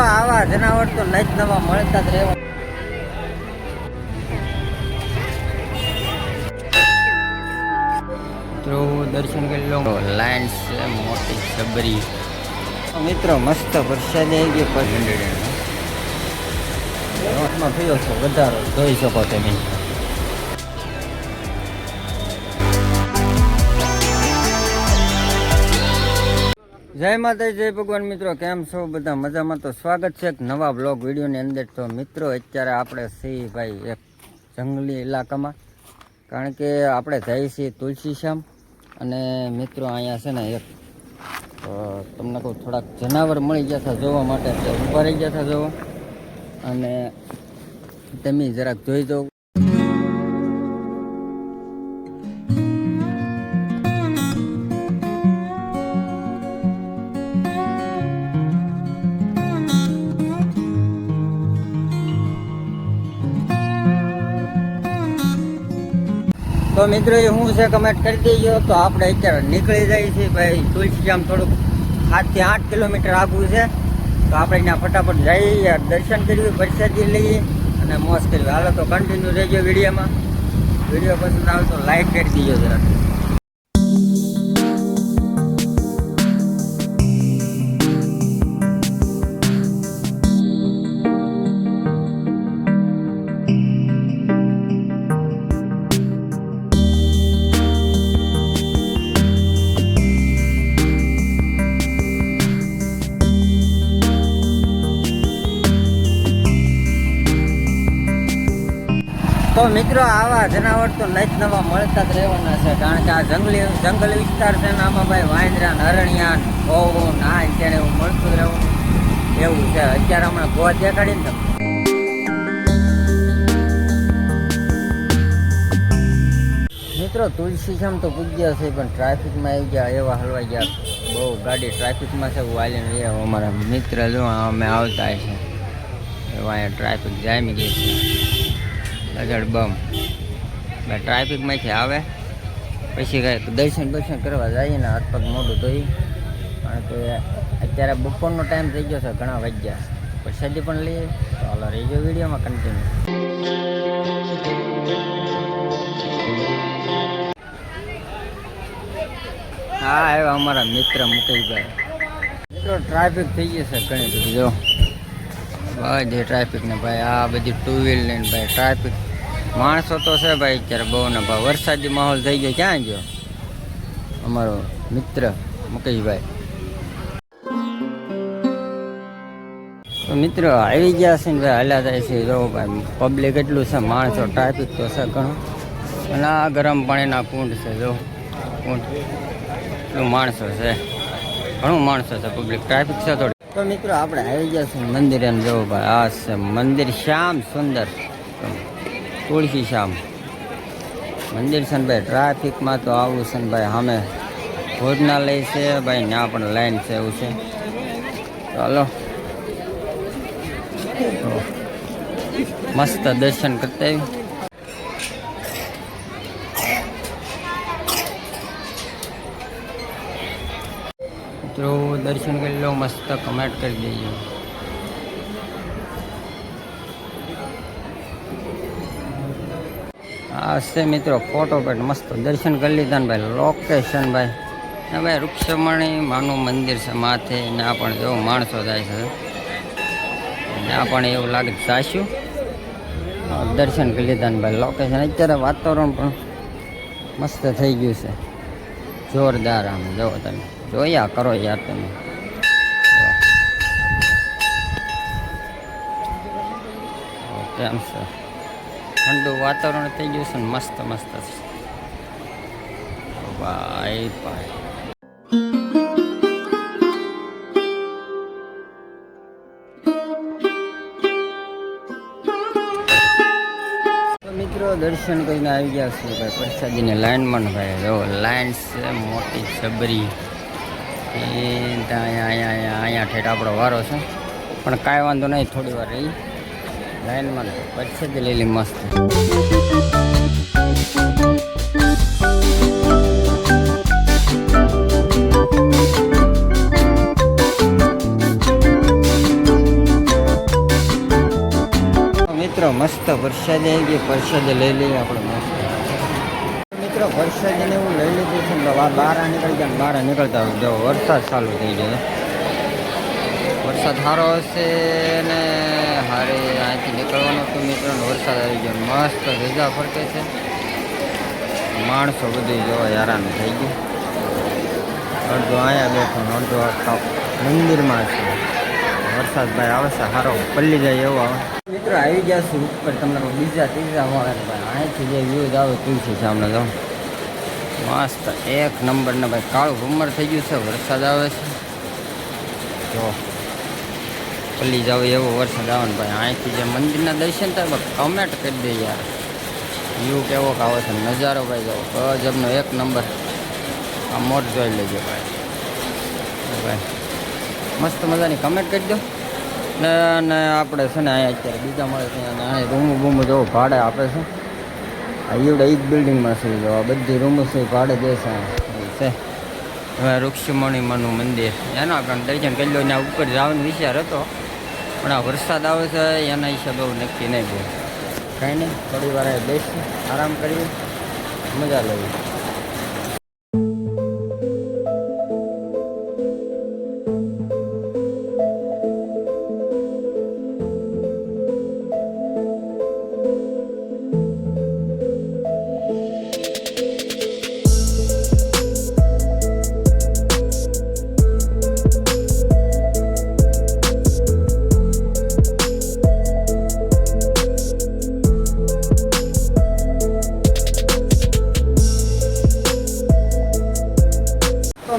આવા જનાવર તો નજ નવા મળતા જ રહેવા. મિત્રો દર્શન કરી લો. લાઈન છે મોટી જબરી. મિત્રો મસ્ત વરસાદ આવી ગયો. રોટમાં થયો છો વધારો જોઈ શકો તમે. જય માતા જય ભગવાન. મિત્રો કેમ છો બધા? મજામાં? તો સ્વાગત છે એક નવા બ્લોગ વિડીયોની અંદર. તો મિત્રો અત્યારે આપણે છીએ ભાઈ એક જંગલી ઇલાકામાં, કારણ કે આપણે જઈએ છીએ તુલસીશ્યામ. અને મિત્રો અહીંયા છે ને એક તમને કહું થોડાક જનાવર મળી ગયા હતા જોવા માટે, એટલે ઊભા રહી ગયા હતા જોવા. અને તમે જરાક જોઈ જાઓ. તો મિત્રો એ શું છે કમેન્ટ કરી દેજો. તો આપણે અત્યારે નીકળી જઈએ છીએ ભાઈ તુલસીશ્યામ. થોડુંક 7 થી 8 કિલોમીટર આગું છે. તો આપણે ત્યાં ફટાફટ જઈએ, દર્શન કરવી, પ્રસાદી લઈએ અને મોજ કરવી. હાલો તો કન્ટિન્યુ રહેજો વિડીયોમાં. વિડીયો પસંદ આવે તો લાઈક કરી દીજો જરાક. તો મિત્રો આવા જનાવર તો નજ નવા મળતા જ રહેવાના છે, કારણ કે આ જંગલ વિસ્તાર છે ને આમાં ભાઈ વાંદરા, હરણિયા, ઓવો ના તેને એવું મળતું જ રહેવાનું એવું છે. અત્યારે હમણાં ગોવા દેખાડીને તમે. મિત્રો તુલસીશ્યામ તો પૂજ્યા છે, પણ ટ્રાફિકમાં આવી ગયા, એવા હલવાઈ ગયા. બહુ ગાડી ટ્રાફિકમાં છે વાલીને રહ્યા. અમારા મિત્ર જો અમે આવતા છે એવા અહીંયા ટ્રાફિક જામી ગઈ છે. અજડ બમ ટ્રાફિકમાંથી આવે પછી કાંઈક દર્શન કરવા જઈએ ને હાથ પગ મોઢું ધોઈ. કારણ કે અત્યારે બપોરનો ટાઈમ થઈ ગયો છે, ઘણા વાગ્યા. પ્રસાદી પણ લઈએ. તો હાલો રહેજો વિડીયોમાં કન્ટિન્યુ. હા એવા અમારા મિત્ર મુકેશભાઈ. મિત્રો ટ્રાફિક થઈ ગઈ છે ઘણી બધી. જો બધી ટ્રાફિક ને ભાઈ આ બધી ટુ વ્હીલ લઈને ભાઈ ટ્રાફિક. માણસો તો છે ભાઈ અત્યારે બહુ ને ભાઈ. વરસાદી માહોલ થઈ ગયો. ક્યાં ગયો અમારો મિત્ર મુકેશભાઈ? તો મિત્રો આવી ગયા છે ને ભાઈ, હાલ્યા જાય છે. જો ભાઈ પબ્લિક એટલું છે, માણસો ટ્રાફિક તો છે ઘણું. અને આ ગરમ પાણીના કુંડ છે. જો કુંડ એટલું માણસો છે, ઘણું માણસો છે, પબ્લિક ટ્રાફિક છે થોડી. તો મિત્રો આપણે આવી ગયા છીએ મંદિરે. જવું ભાઈ આ છે મંદિર શ્યામ સુંદર તુલસીશ્યામ મંદિર છે ને ભાઈ. ટ્રાફિકમાં તો આવું છે ને ભાઈ. સામે ભોજનાલય છે ભાઈ, ત્યાં પણ લાઈન છે એવું છે. ચાલો મસ્ત દર્શન કરતા આવી. મિત્રો દર્શન કરી લો, મસ્ત કમેન્ટ કરી દેજો. આ છે મિત્રો ફોટો પેટ મસ્ત દર્શન કરી લીધા ને ભાઈ. લોકેશન ભાઈ ને ભાઈ રૂક્ષમણી માનું મંદિર છે માથે. ત્યાં પણ એવું માણસો જાય છે, ત્યાં પણ એવું લાગે જાશું. દર્શન કરી લીધા ને ભાઈ. લોકેશન અત્યારે વાતાવરણ પણ મસ્ત થઈ ગયું છે, જોરદાર. આમ જોવો તમે, જોયા કરો યાર તમે. કેમ છે? ઠંડુ વાતાવરણ થઈ ગયું છે ને મસ્ત મસ્ત છે ભાઈ ભાઈ. મિત્રો દર્શન કરીને આવી ગયા છે ભાઈ પ્રસાદીની લાઈનમાં. ભાઈ જો લાઈન છે મોટી જબરી. અહીંયા ઠેઠ આપણો વારો છે, પણ કાંઈ વાંધો નહીં, થોડી વાર રહી લાઈનમાં. પ્રસાદી લઈ લી મસ્ત. મસ્ત પ્રસાદી આવી ગઈ, પ્રસાદી લઈ લઈએ આપણે મસ્ત. મિત્રો પ્રસાદીને એવું લઈ લીધું છે ને બહાર નીકળી ગયા, બહાર નીકળતા જો વરસાદ ચાલુ થઈ ગયો. વરસાદ સારો હશે ને હારે અહીંથી નીકળવાનું હતું મિત્રો. વરસાદ આવી ગયો, મસ્ત ભેગા ફરકે છે, માણસો બધું જોવા હેરાન થઈ ગયું. અડધો અહીંયા બેઠો, અડધો મંદિરમાં છે. વરસાદ ભાઈ આવે છે સારો, પલ્લી જાય એવો આવે. મિત્રો આવી ગયા છે ઉપર, તમને બીજા ત્રીજા મળે ભાઈ. અહીંથી જે વ્યૂઝ આવે તુલસી સામે જાઓ, મસ્ત એક નંબર ને ભાઈ. કાળું ઘુમર થઈ ગયું છે, વરસાદ આવે છે જો પલ્લી જાવ એવો વરસાદ આવે ને ભાઈ. અહીંથી જે મંદિરના દર્શન થાય ભાઈ, કમેન્ટ કરી દે યાર, વ્યૂ કેવો આવે છે, નજારો ભાઈ જાઓ ગજબનો એક નંબર. આ મોટ જોઈ લેજો ભાઈ. ભાઈ મસ્ત મજાની કમેન્ટ કરી દો ને આપણે છે ને અહીંયા અત્યારે બીજા મળે છે અને અહીંયા રૂમો બૂમો જેવો ભાડે આપે છે. આ એવડે એક બિલ્ડિંગમાં છે જો આ બધી રૂમો છે ભાડે દે છે. હવે રુક્ષ્મણીમાનું મંદિર એના કારણ દર્શન કરી લો. ત્યાં ઉપર જવાનો વિચાર હતો પણ આ વરસાદ આવે છે એના હિસાબે બહુ નક્કી નહીં ગયું. કાંઈ નહીં, થોડી વાર બેસી આરામ કરીએ, મજા લેવી.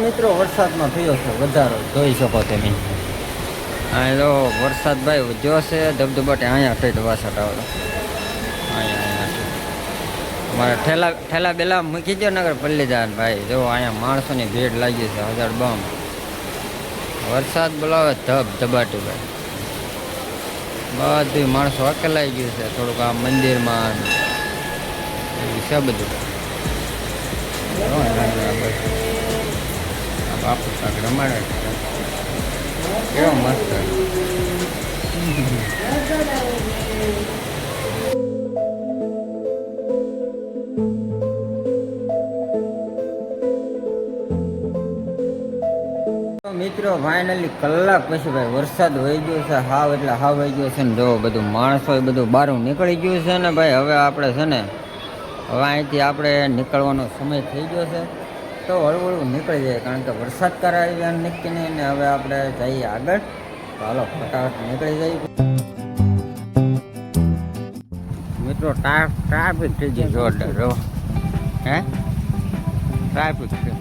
મિત્રો વરસાદમાં થયો છે વધારો, જોઈ શકો તમે. અહીંયા જો વરસાદ ભાઈ વધ્યો છે ધબધબાટે. અહીંયા થઈ વાસટ આવે અહીંયા અમારે ઠેલા બેલા મૂકી દો નગર પલ્લી જાય ભાઈ. જો અહીંયા માણસોની ભીડ લાગી છે હજાર બમ. વરસાદ બોલાવે ધબધબાટી ભાઈ. બધું માણસો અકેલાઈ ગયું છે થોડુંક આ મંદિરમાં છે બધું. બાપુ કાંક રમાડે કેવો મસ્ત. મિત્રો ફાઇનલી કલાક પછી ભાઈ વરસાદ વહી ગયો છે હાવ, એટલે હાવ વહી ગયો છે ને જો બધું માણસો એ બધું બહાર નીકળી ગયું છે ને ભાઈ. હવે આપણે છે ને હવે અહીંથી આપણે નીકળવાનો સમય થઈ ગયો છે તો હળવું નીકળી જાય, કારણ કે વરસાદ કરાવી નક્કી નહીં ને. હવે આપણે જઈએ આગળ, તો હાલો ફટાફટ નીકળી જઈએ. મિત્રો ટ્રાફિક થઈ ગઈ જોરદાર જો. હે ટ્રાફિક છે.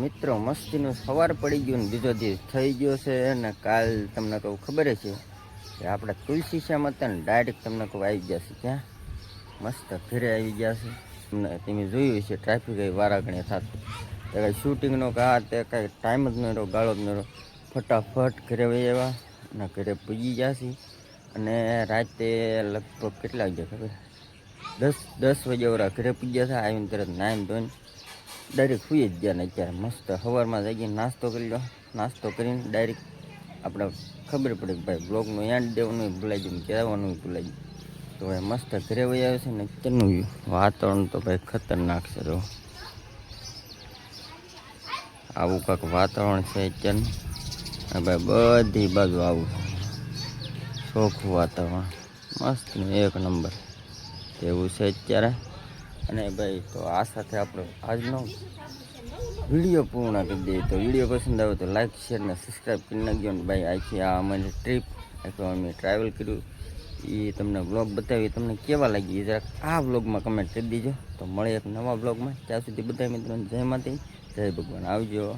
મિત્રો મસ્તીનું સવાર પડી ગયું ને બીજો દિવસ થઈ ગયો છે ને. કાલ તમને કહું ખબર છે કે આપણે તુલસી શ્યામ હતા ને ડાયરેક્ટ તમને કહું આવી ગયા છે ત્યાં મસ્ત ઘરે આવી ગયા છે. તમે જોયું છે ટ્રાફિક એ વારાગણે થતું, કાંઈ શૂટિંગનો કાં તે કાંઈ ટાઈમ જ ન રહ્યો, ગાળો જ ન રહ્યો. ફટાફટ ઘરે વહી આવ્યા અને ઘરે પૂજી ગયા છે. અને રાતે લગભગ કેટલા વાગ્યા ખબર 10 વાગ્યા ઓરા ઘરે પૂજ્યા હતા. આવીને તરત નાઈન ધોઈને ડાયરેક્ટ સુઈ જ ગયા ને અત્યારે મસ્ત સવારમાં જઈને નાસ્તો કરી લો. નાસ્તો કરીને ડાયરેક્ટ આપણે ખબર પડે કે ભાઈ બ્લોગનું એન્ડ દેવાનું ભૂલાઈ ગયું, કહેવાનું ભૂલાઈ ગયું. તો ભાઈ મસ્ત ઘરે વહી આવે છે ને અત્યારનું વાતાવરણ તો ભાઈ ખતરનાક છે. જો આવું કાંક વાતાવરણ છે અત્યારનું ભાઈ, બધી બાજુ આવું ચોખ્ખું વાતાવરણ મસ્ત એક નંબર એવું છે અત્યારે. અને ભાઈ તો આ સાથે આપણો આજનો વિડીયો પૂર્ણ કરી દઈએ. તો વિડીયો પસંદ આવે તો લાઈક શેર ને સબસ્ક્રાઈબ કરી નાખજો ને ભાઈ. આખી આ અમારી ટ્રીપ આખું અમે ટ્રાવેલ કર્યું એ તમને બ્લોગ બતાવી, તમને કેવા લાગી એ જરાક આ બ્લોગમાં કમેન્ટ કરી દીજો. તો મળે એક નવા બ્લોગમાં, ત્યાં સુધી બધા મિત્રોને જય માતા જય ભગવાન. આવજો.